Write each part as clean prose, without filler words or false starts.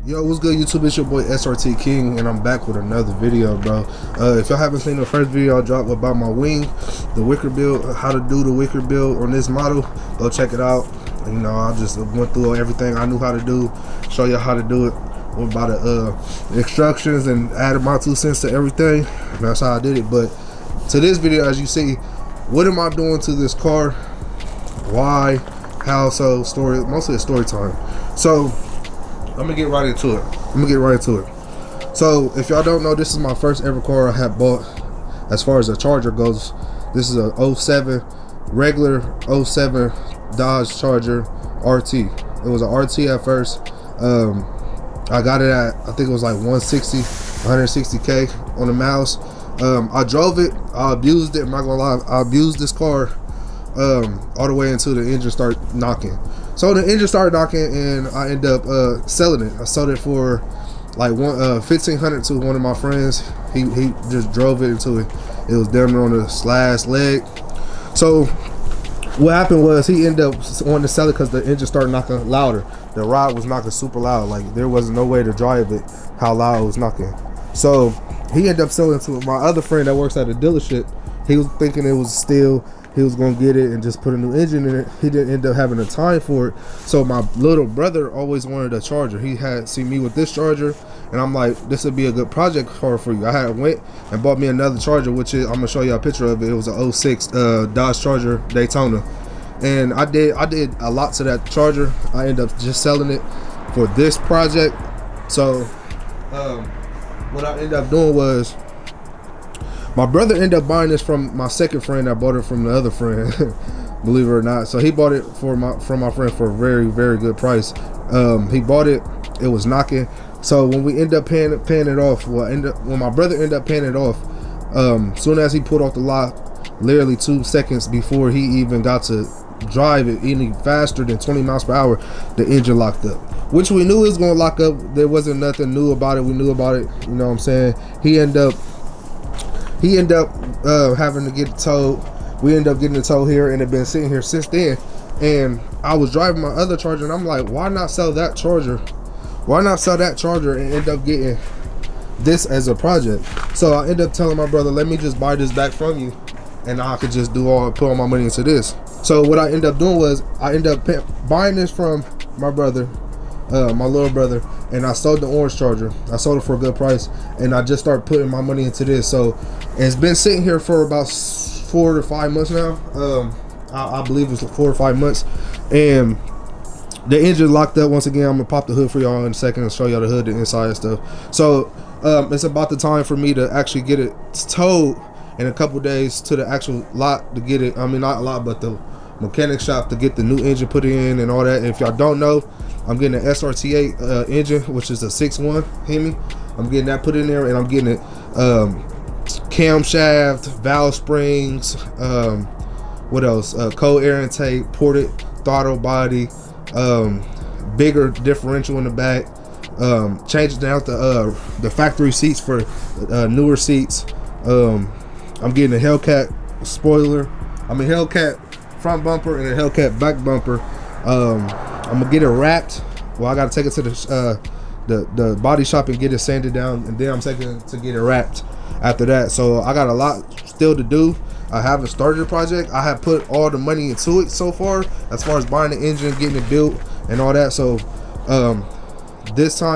Yo, what's good YouTube? It's your boy Srt8 King, and I'm back with another video, bro. If y'all haven't seen the first video I dropped about my wing, the wicker build, how to do the wicker build on this model, go check it out. You know, I just went through everything I knew how to do, show you how to do it, went by the instructions and added my 2 cents to everything. And that's how I did it. But to this video, as you see, what am I doing to this car? Why? How? So story, mostly a story time. So I'm gonna get right into it. So if y'all don't know, this is my first ever car I have bought as far as the Charger goes. This is a 07 regular 07 Dodge Charger RT. It was an RT at first. I got it at, I think it was like 160k on the miles. I drove it, I abused it, I'm not gonna lie, I abused this car all the way until the engine started knocking. So the engine started knocking and I ended up selling it. I sold it for like $1,500 to one of my friends. He just drove it until it was damn near on the last leg. So what happened was he ended up wanting to sell it because the engine started knocking louder. The rod was knocking super loud. Like there was no way to drive it how loud it was knocking. So he ended up selling it to my other friend that works at a dealership. He was thinking it was still, he was gonna get it and just put a new engine in it. He didn't end up having the time for it. So my little brother always wanted a Charger. He had seen me with this Charger, and I'm like, this would be a good project car for you. I had went and bought me another Charger, which is, I'm gonna show you a picture of it. It was a 06 Dodge Charger Daytona, and I did a lot to that Charger. I ended up just selling it for this project. So what I ended up doing was, my brother ended up buying this from my second friend that bought it from the other friend, believe it or not. So he bought it from my friend for a very, very good price. He bought it, it was knocking. So when we ended up paying it off, when my brother ended up paying it off, soon as he pulled off the lot, literally 2 seconds before he even got to drive it any faster than 20 miles per hour, the engine locked up. Which we knew it was gonna lock up. There wasn't nothing new about it. We knew about it, you know what I'm saying? He ended up having to get towed. We ended up getting the tow here, and it been sitting here since then. And I was driving my other Charger, and I'm like, why not sell that Charger? Why not sell that Charger and end up getting this as a project? So I ended up telling my brother, let me just buy this back from you, and I could just put all my money into this. So what I ended up doing was, I ended up buying this from my brother, my little brother, and I sold the orange Charger. I sold it for a good price, and I just started putting my money into this. So it's been sitting here for about 4 to 5 months now. I believe it's 4 or 5 months, and the engine locked up. Once again, I'm gonna pop the hood for y'all in a second and show y'all the hood, the inside and stuff. So it's about the time for me to actually get it towed in a couple days to the actual lot to get it. I mean, not a lot, but the mechanic shop to get the new engine put in and all that. And if y'all don't know, I'm getting an Srt8 engine, which is a 6.1 Hemi. I'm getting that put in there, and I'm getting it camshaft, valve springs, what else? Cold air intake, ported throttle body, bigger differential in the back, changing out the factory seats for newer seats. I'm getting a Hellcat spoiler. I mean Hellcat front bumper and a Hellcat back bumper. I'm gonna get it wrapped. Well, I gotta take it to the body shop and get it sanded down, and then I'm taking it to get it wrapped after that. So I got a lot still to do. I haven't started the project. I have put all the money into it so far, as far as buying the engine, getting it built, and all that. So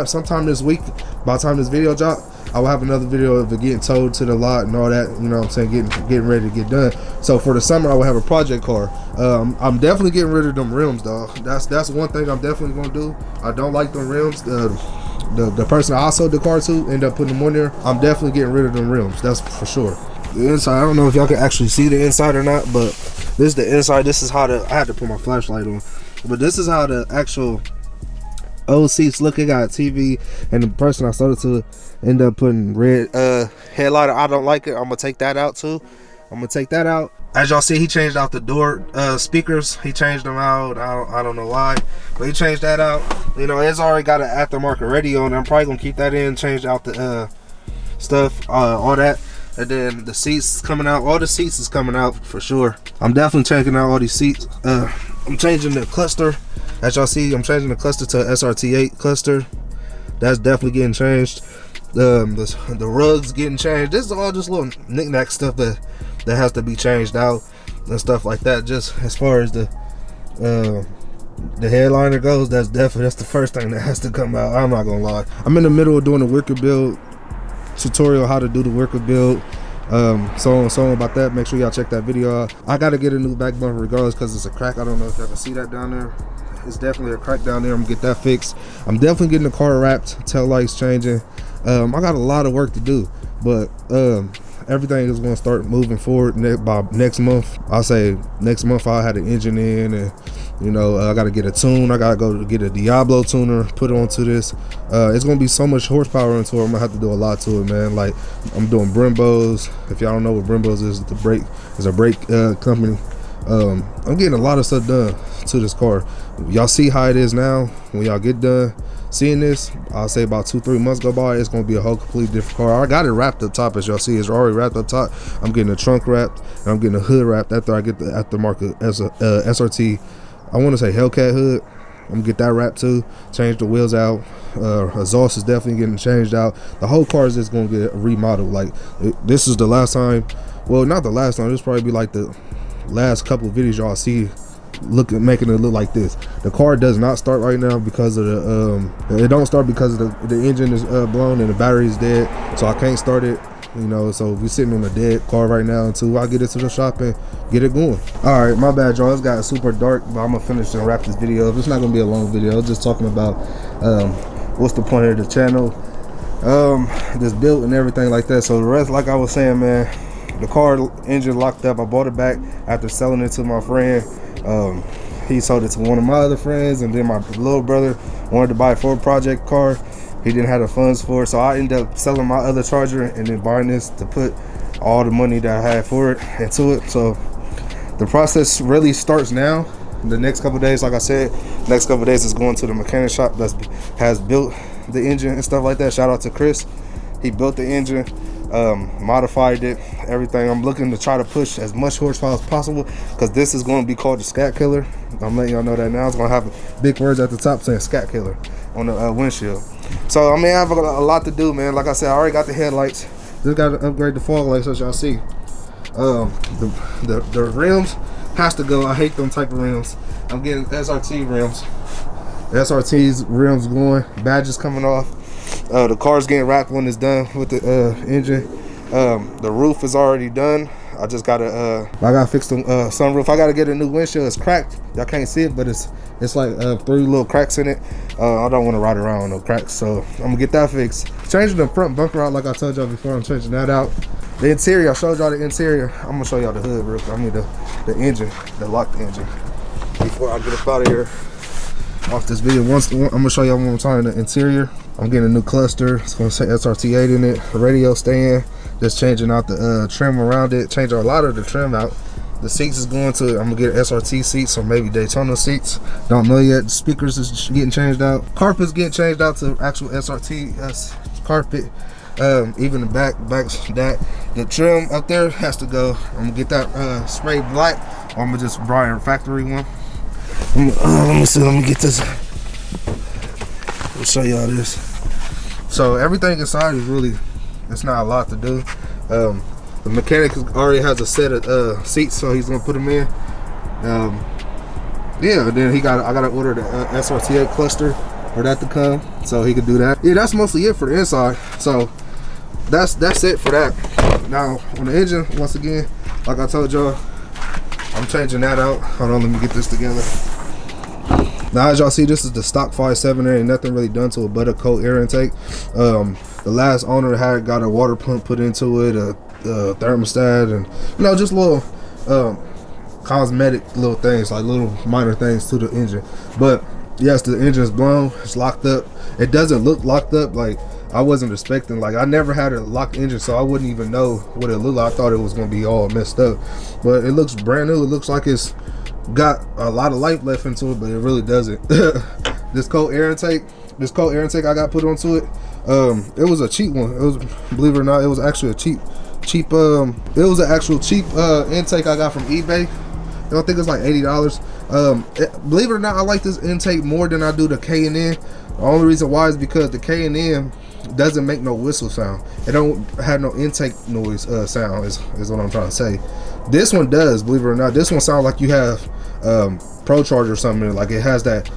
sometime this week, by the time this video drops, I will have another video of it getting towed to the lot and all that, you know what I'm saying, getting ready to get done. So for the summer, I will have a project car. I'm definitely getting rid of them rims, dog. That's one thing I'm definitely gonna do. I don't like them rims. The person I sold the car to ended up putting them on there. I'm definitely getting rid of them rims, that's for sure. The inside, I don't know if y'all can actually see the inside or not, but this is the inside. This is how I had to put my flashlight on, but this is how the actual old seats look. It got a TV, and the person I sold it to ended up putting red headlighter. I don't like it. I'm gonna take that out too. As y'all see, he changed out the door speakers. He changed them out. I don't know why, but he changed that out. You know, it's already got an aftermarket radio, and I'm probably gonna keep that in. Change out the stuff, all that. And then the seats coming out. All the seats is coming out for sure. I'm definitely checking out all these seats. I'm changing the cluster. As y'all see, I'm changing the cluster to Srt8 cluster. that's definitely getting changed. The rugs getting changed. This is all just little knick-knack stuff that has to be changed out and stuff like that. Just as far as the headliner goes, that's the first thing that has to come out. I'm not gonna lie, I'm in the middle of doing a wicker build tutorial, how to do the wicker build, so on about that. Make sure y'all check that video out. I gotta get a new back bumper regardless, because it's a crack. I don't know if y'all can see that down there. It's definitely a crack down there. I'm gonna get that fixed. I'm definitely getting the car wrapped, tail lights changing. I got a lot of work to do, but everything is going to start moving forward by next month. I'll say next month I'll have the engine in, and you know, I got to get a tune. I got to go to get a Diablo tuner, put onto this. It's going to be so much horsepower into it. I'm going to have to do a lot to it, man. Like, I'm doing Brembos. If y'all don't know what Brembos is, it's a brake company. I'm getting a lot of stuff done to this car. Y'all see how it is now. When y'all get done seeing this, I'll say about 2-3 months go by, it's gonna be a whole completely different car. I got it wrapped up top, as y'all see. It's already wrapped up top. I'm getting the trunk wrapped, and I'm getting the hood wrapped after I get the aftermarket SRT, I want to say Hellcat hood. I'm gonna get that wrapped too. Change the wheels out. Exhaust is definitely getting changed out. The whole car is just gonna get remodeled. Like, this is the last time, well, not the last time, this probably be like the last couple of videos y'all see making it look like this. The car does not start right now because of the it don't start because the engine is blown and the battery is dead, so I can't start it, you know. So we're sitting on a dead car right now until I get it to the shop and get it going. All right, my bad, y'all. It's got super dark, but I'm gonna finish and wrap this video up. It's not gonna be a long video. I'm just talking about what's the point of the channel, this build and everything like that. So the rest, like I was saying, man, the car engine locked up. I bought it back after selling it to my friend. He sold it to one of my other friends, and then my little brother wanted to buy it for a project car. He didn't have the funds for it, so I ended up selling my other Charger and then buying this to put all the money that I had for it into it. So the process really starts now. The next couple of days, like I said, next couple of days is going to the mechanic shop that has built the engine and stuff like that. Shout out to Chris. He built the engine, modified it, everything. I'm looking to try to push as much horsepower as possible, because this is going to be called the Scat Killer. I'm letting y'all know that now. It's going to have big words at the top saying Scat Killer on the windshield. So I mean, I have a lot to do, man. Like I said, I already got the headlights. Just got to upgrade the fog lights, as y'all see. The rims has to go. I hate them type of rims. I'm getting SRT rims. SRT's rims going. Badges coming off. The car's getting wrapped when it's done with the engine. The roof is already done. I just gotta I gotta fix the sunroof. I gotta get a new windshield. It's cracked. Y'all can't see it, but it's like 3 little cracks in it. I don't want to ride around with no cracks, so I'm gonna get that fixed. Changing the front bumper out, like I told y'all before. I'm changing that out. The interior, I showed y'all the interior. I'm gonna show y'all the hood real quick. I mean the engine, the locked engine. Before I get up out of here off this video, I'm gonna show y'all one more time the interior. I'm getting a new cluster. It's gonna say Srt8 in it. The radio stand. Just changing out the trim around it. Changing a lot of the trim out. The seats is going to, I'm gonna get SRT seats or maybe Daytona seats. Don't know yet. The speakers is getting changed out. Carpet's getting changed out to actual SRT carpet. Even the back that the trim up there has to go. I'm gonna get that sprayed black, or I'm gonna just buy a factory one. Let me see. Let me get this. I'll show y'all this. So everything inside is really, it's not a lot to do. The mechanic already has a set of seats, so he's gonna put them in. Yeah, then I gotta order the Srt8 cluster for that to come, so he could do that. Yeah, that's mostly it for the inside. So that's it for that. Now on the engine, once again, like I told y'all, I'm changing that out. Hold on, let me get this together. Now as y'all see, this is the stock 5.7. There ain't nothing really done to it but a cold air intake. The last owner had got a water pump put into it, a thermostat, and you know, just little cosmetic little things, like little minor things to the engine. But yes, the engine is blown, it's locked up. It doesn't look locked up. Like, I wasn't expecting, like, I never had a locked engine, so I wouldn't even know what it looked like. I thought it was gonna be all messed up, but it looks brand new. It looks like it's got a lot of life left into it, but it really doesn't. This cold air intake I got put onto it. It was a cheap one. It was, believe it or not, it was actually a cheap it was an actual cheap intake I got from eBay. I think it's like $80. Believe it or not, I like this intake more than I do the K&N. The only reason why is because the K&N doesn't make no whistle sound. It don't have no intake noise sound is what I'm trying to say. This one does, believe it or not. This one sounds like you have Pro Charger or something. Like it has that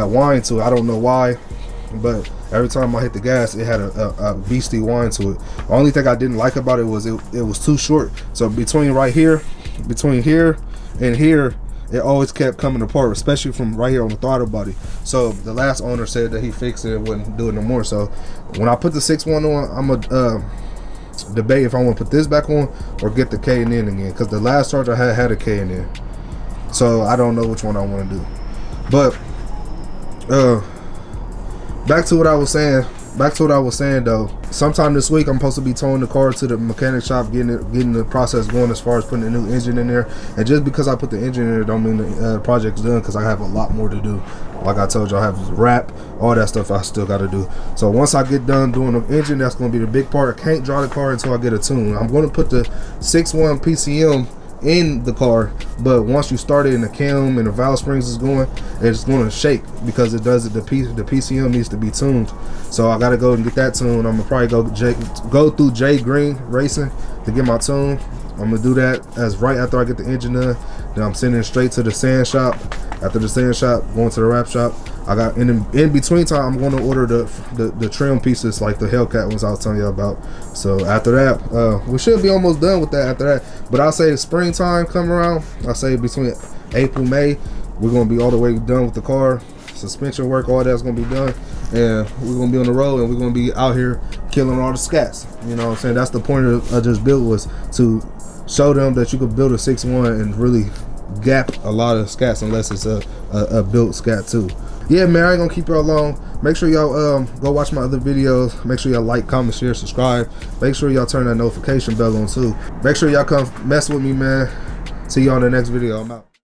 whine to it. I don't know why, but every time I hit the gas, it had a beastie whine to it. The only thing I didn't like about it was it was too short. So between here and here, it always kept coming apart, especially from right here on the throttle body. So the last owner said that he fixed it and wouldn't do it no more. So when I put the 6.1 on, I'm gonna debate if I want to put this back on or get the K&N again, because the last Charger I had a K&N. So I don't know which one I want to do. But back to what I was saying though. Sometime this week I'm supposed to be towing the car to the mechanic shop, getting the process going as far as putting a new engine in there. And just because I put the engine in there don't mean the project's done, because I have a lot more to do. Like I told you, I have wrap, all that stuff I still got to do. So once I get done doing the engine, that's going to be the big part. I can't drive the car until I get a tune. I'm going to put the 6.1 PCM in the car, but once you start it and the cam and the valve springs is going, it's going to shake because it does it. The PCM needs to be tuned, so I got to go and get that tuned. I'm gonna probably go through J Green Racing to get my tune. I'm gonna do that as right after I get the engine done. Then I'm sending it straight to the sand shop. After the sand shop, going to the wrap shop. I got in between time, I'm going to order the trim pieces, like the Hellcat ones I was telling you about. So after that, we should be almost done with that after that. But I'll say springtime come around, I'll say between April, May, we're going to be all the way done with the car. Suspension work, all that's going to be done. And we're going to be on the road, and we're going to be out here killing all the scats. You know what I'm saying? That's the point of this build, was to show them that you could build a 6.1 and really gap a lot of scats, unless it's a built scat too. Yeah, man, I ain't gonna keep y'all long. Make sure y'all go watch my other videos. Make sure y'all like, comment, share, subscribe. Make sure y'all turn that notification bell on too. Make sure y'all come mess with me, man. See y'all in the next video. I'm out.